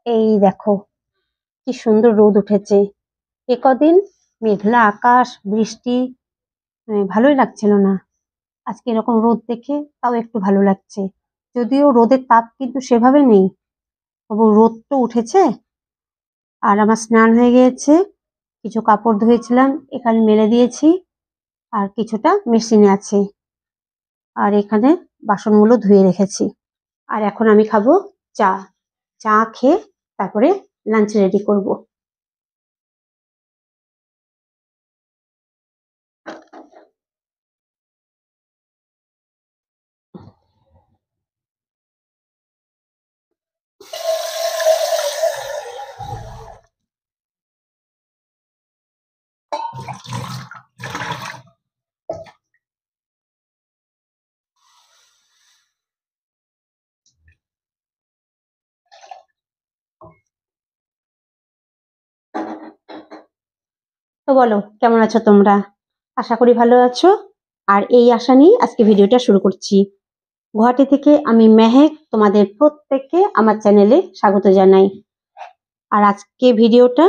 এই দেখো কি সুন্দর রোদ উঠেছে। এ কদিন মেঘলা আকাশ, বৃষ্টি, ভালোই লাগছিল না। আজকে এরকম রোদ দেখে তাও একটু ভালো লাগছে। যদিও রোদের তাপ কিন্তু সেভাবে নেই, তবু রোদ তো উঠেছে। আর আমার স্নান হয়ে গিয়েছে, কিছু কাপড় ধুয়েছিলাম এখানে মেলে দিয়েছি, আর কিছুটা মেশিনে আছে, আর এখানে বাসনগুলো ধুয়ে রেখেছি। আর এখন আমি খাবো চা। চা খেয়ে তারপরে লাঞ্চ রেডি করব। তো বলো, কেমন আছো তোমরা? আশা করি ভালো আছো। আর এই আশা নিয়ে আজকে ভিডিওটা শুরু করছি। গুয়াহাটি থেকে আমি মেহেক তোমাদের প্রত্যেককে আমার চ্যানেলে স্বাগত জানাই। আর আজকে ভিডিওটা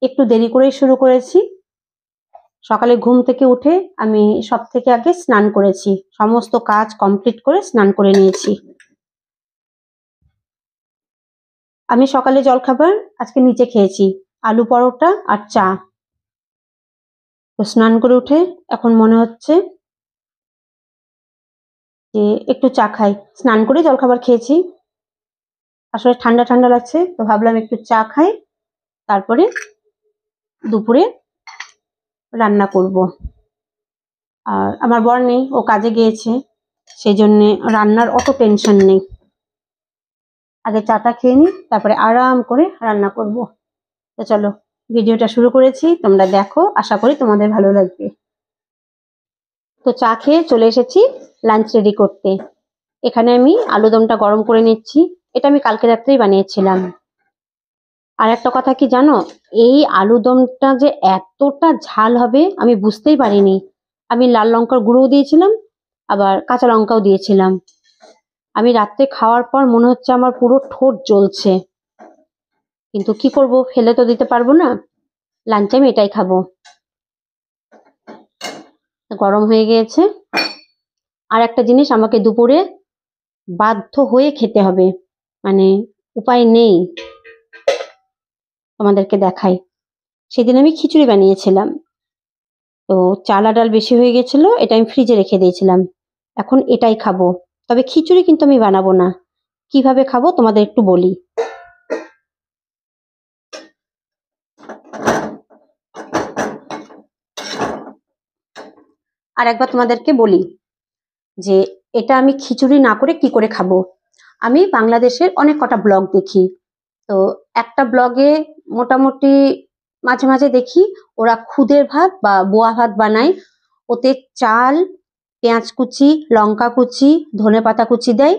একটু দেরি করেই শুরু করেছি। সকালে ঘুম থেকে উঠে আমি সব থেকে আগে স্নান করেছি, সমস্ত কাজ কমপ্লিট করে স্নান করে নিয়েছি। আমি সকালে জলখাবার আজকে নিচে খেয়েছি, আলু পরোটা আর চা। তো স্নান করে উঠে এখন মনে হচ্ছে যে একটু চা খাই। স্নান করে জলখাবার খেয়েছি, আসলে ঠান্ডা ঠান্ডা লাগছে, তো ভাবলাম একটু চা খাই, তারপরে দুপুরে রান্না করব। আর আমার বর নেই, ও কাজে গিয়েছে, সেই জন্যে রান্নার অত টেনশন নেই। আগে চাটা খেয়ে নিই, তারপরে আরাম করে রান্না করব। তো চলো, ভিডিওটা শুরু করেছি, তোমরা দেখো, আশা করি তোমাদের ভালো লাগবে। তো চা খেয়ে চলে এসেছি লাঞ্চ রেডি করতে। এখানে আমি আলুদমটা গরম করে নিচ্ছি। এটা আমি কালকে রাত্রেই বানিয়েছিলাম। আর একটা কথা কি জানো, এই আলুদমটা যে এতটা ঝাল হবে আমি বুঝতেই পারিনি। আমি লাল লঙ্কার গুঁড়োও দিয়েছিলাম, আবার কাঁচা লঙ্কাও দিয়েছিলাম। আমি রাত্রে খাওয়ার পর মনে হচ্ছে আমার পুরো ঠোঁট জ্বলছে, কিন্তু কি করব, ফেলে তো দিতে পারবো না। লাঞ্চে আমি এটাই খাবো। গরম হয়ে গিয়েছে। আর একটা জিনিস আমাকে দুপুরে বাধ্য হয়ে খেতে হবে, মানে উপায় নেই। তোমাদেরকে দেখাই, সেদিন আমি খিচুড়ি বানিয়েছিলাম, তো চাল আর ডাল বেশি হয়ে গেছিল, এটা আমি ফ্রিজে রেখে দিয়েছিলাম। এখন এটাই খাবো, তবে খিচুড়ি কিন্তু আমি বানাবো না। কিভাবে খাবো তোমাদের একটু বলি। আর একবার তোমাদেরকে বলি যে এটা আমি খিচুড়ি না করে কি করে খাবো। আমি বাংলাদেশের অনেক কটা ব্লগ দেখি, তো একটা ব্লগে মোটামুটি মাঝে মাঝে দেখি ওরা খুদের ভাত বা বোয়া ভাত বানায়। ওতে চাল, পেঁয়াজ কুচি, লঙ্কা কুচি, ধনেপাতা কুচি দেয়,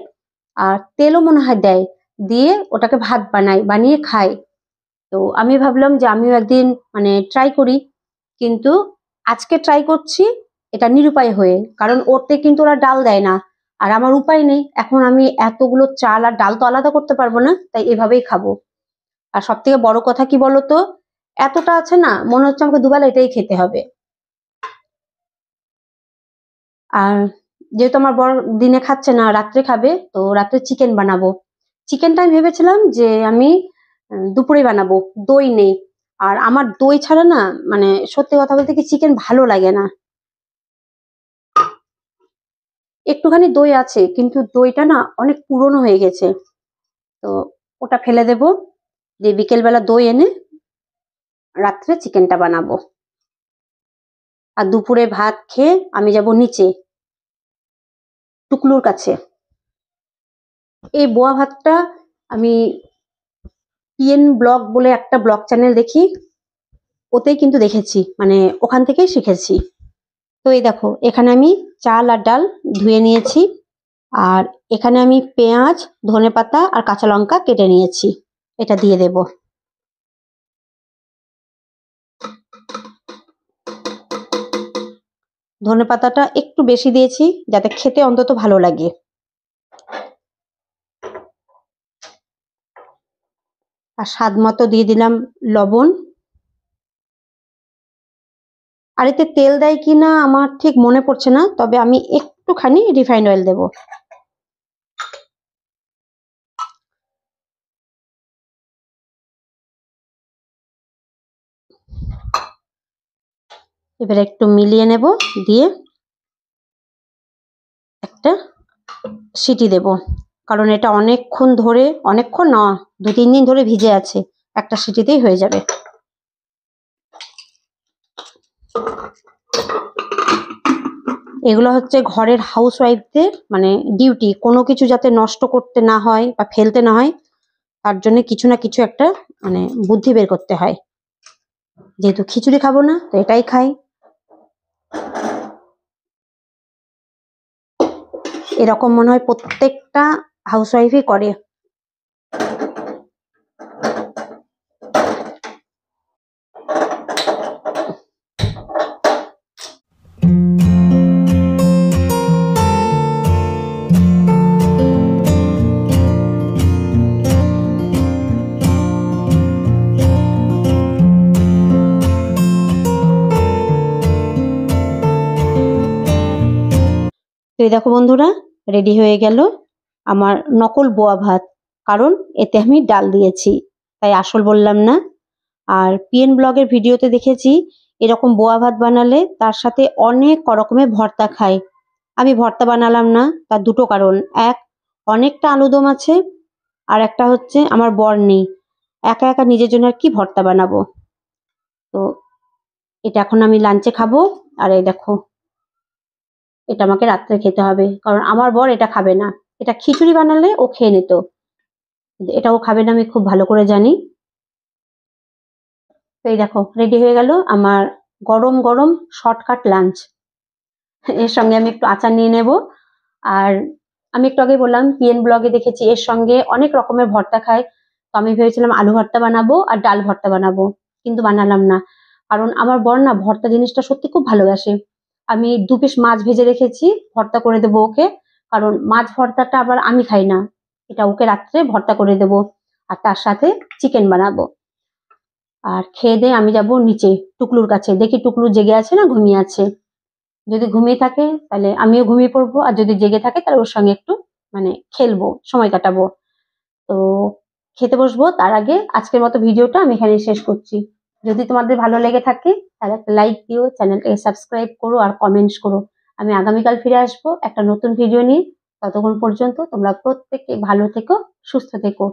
আর তেলও মনে হয় দেয়, দিয়ে ওটাকে ভাত বানায়, বানিয়ে খায়। তো আমি ভাবলাম যে আমিও একদিন মানে ট্রাই করি, কিন্তু আজকে ট্রাই করছি এটা নিরুপায় হয়ে, কারণ ওতে কিন্তু ওরা ডাল দেয় না। আর আমার উপায় নেই, এখন আমি এতগুলো চাল আর ডাল তো আলাদা করতে পারবো না, তাই এভাবেই খাবো। আর সব থেকে বড় কথা কি বলতো, এতটা আছে না, মনে হচ্ছে আমাকে দুবেলা এটাই খেতে হবে। আর যেহেতু আমার বর দিনে খাচ্ছে না, রাত্রে খাবে, তো রাত্রে চিকেন বানাবো। চিকেনটা আমি ভেবেছিলাম যে আমি দুপুরে বানাবো। দই নেই, আর আমার দই ছাড়া না, মানে সত্যি কথা বলতে কি চিকেন ভালো লাগে না। একটুখানি দই আছে, কিন্তু দইটা না অনেক পুরনো হয়ে গেছে, তো ওটা ফেলে দেবো, দিয়ে বিকেলবেলা দই এনে রাত্রে চিকেনটা বানাবো। আর দুপুরে ভাত খেয়ে আমি যাব নিচে টুকলুর কাছে। এই বোয়া ভাতটা আমি পিএন ব্লগ বলে একটা ব্লগ চ্যানেল দেখি, ওতেই কিন্তু দেখেছি, মানে ওখান থেকেই শিখেছি। তো এই দেখো, এখানে আমি চাল আর ডাল ধুয়ে নিয়েছি, আর এখানে আমি পেঁয়াজ, ধনেপাতা আর কাঁচা লঙ্কা কেটে নিয়েছি, এটা দিয়ে দেব। ধনেপাতাটা একটু বেশি দিয়েছি যাতে খেতে অন্তত ভালো লাগে। আর স্বাদ মতো দিয়ে দিলাম লবণ। আর এতে তেল দেয় কিনা আমার ঠিক মনে পড়ছে না, তবে আমি একটুখানি রিফাইন্ড অয়েল দেব। এবারে একটু মিলিয়ে নেব, দিয়ে একটা সিটি দেব, কারণ এটা অনেকক্ষণ ধরে, অনেকক্ষণ না 2-3 দিন ধরে ভিজে আছে, একটা সিটিতেই হয়ে যাবে। এগুলো হচ্ছে ঘরের হাউস ওয়াইফদের মানে ডিউটি, কোনো কিছু যাতে নষ্ট করতে না হয় বা ফেলতে না হয়, তার জন্য কিছু না কিছু একটা মানে বুদ্ধি বের করতে হয়। যেহেতু খিচুড়ি খাবো না, তো এটাই খাই। এরকম মনে হয় প্রত্যেকটা হাউস ওয়াইফই করে। তো এই দেখো বন্ধুরা, রেডি হয়ে গেল আমার নকল বোয়া ভাত, কারণ এতে আমি ডাল দিয়েছি, তাই আসল বললাম না। আর পিএন ব্লগের ভিডিওতে দেখেছি এরকম বোয়া ভাত বানালে তার সাথে অনেক রকমের ভর্তা খায়। আমি ভর্তা বানালাম না, তার দুটো কারণ: এক, অনেকটা আলুদম আছে, আর একটা হচ্ছে আমার বর নেই, একা একা নিজের জন্য আর কি ভর্তা বানাবো। তো এটা এখন আমি লাঞ্চে খাবো। আর এই দেখো, এটা আমাকে রাত্রে খেতে হবে, কারণ আমার বর এটা খাবে না। এটা খিচুড়ি বানালে ও খেয়ে নিত, কিন্তু এটা ও খাবে না, আমি খুব ভালো করে জানি। তো এই দেখো, রেডি হয়ে গেল আমার গরম গরম শর্টকাট লাঞ্চ। এর সঙ্গে আমি একটু আচার নিয়ে নেব। আর আমি একটু আগে বললাম পিএন ব্লগে দেখেছি এর সঙ্গে অনেক রকমের ভর্তা খায়, তো আমি ভেবেছিলাম আলু ভর্তা বানাবো আর ডাল ভর্তা বানাবো, কিন্তু বানালাম না, কারণ আমার বর না ভর্তা জিনিসটা সত্যি খুব ভালোবাসে। আমি 2 পিস মাছ ভেজে রেখেছি, ভর্তা করে দেবো ওকে, কারণ মাছ ভর্তাটা আবার আমি খাই না, এটা ওকে রাত্রে ভর্তা করে দেবো। আর তার সাথে চিকেন বানাবো। আর খেয়ে দিয়ে আমি যাব নিচে টুকলুর কাছে, দেখি টুকলু জেগে আছে না ঘুমিয়ে আছে। যদি ঘুমিয়ে থাকে তাহলে আমিও ঘুমিয়ে পড়বো, আর যদি জেগে থাকে তাহলে ওর সঙ্গে একটু মানে খেলবো, সময় কাটাবো। তো খেতে বসবো তার আগে আজকের মতো ভিডিওটা আমি এখানে শেষ করছি। যদি তোমাদের ভালো লেগে থাকে তাহলে একটা লাইক দিও, চ্যানেলটাকে সাবস্ক্রাইব করো আর কমেন্টস করো। আমি আগামীকাল ফিরে আসবো একটা নতুন ভিডিও নিয়ে। ততক্ষণ পর্যন্ত তোমরা প্রত্যেকে ভালো থেকো, সুস্থ থেকো।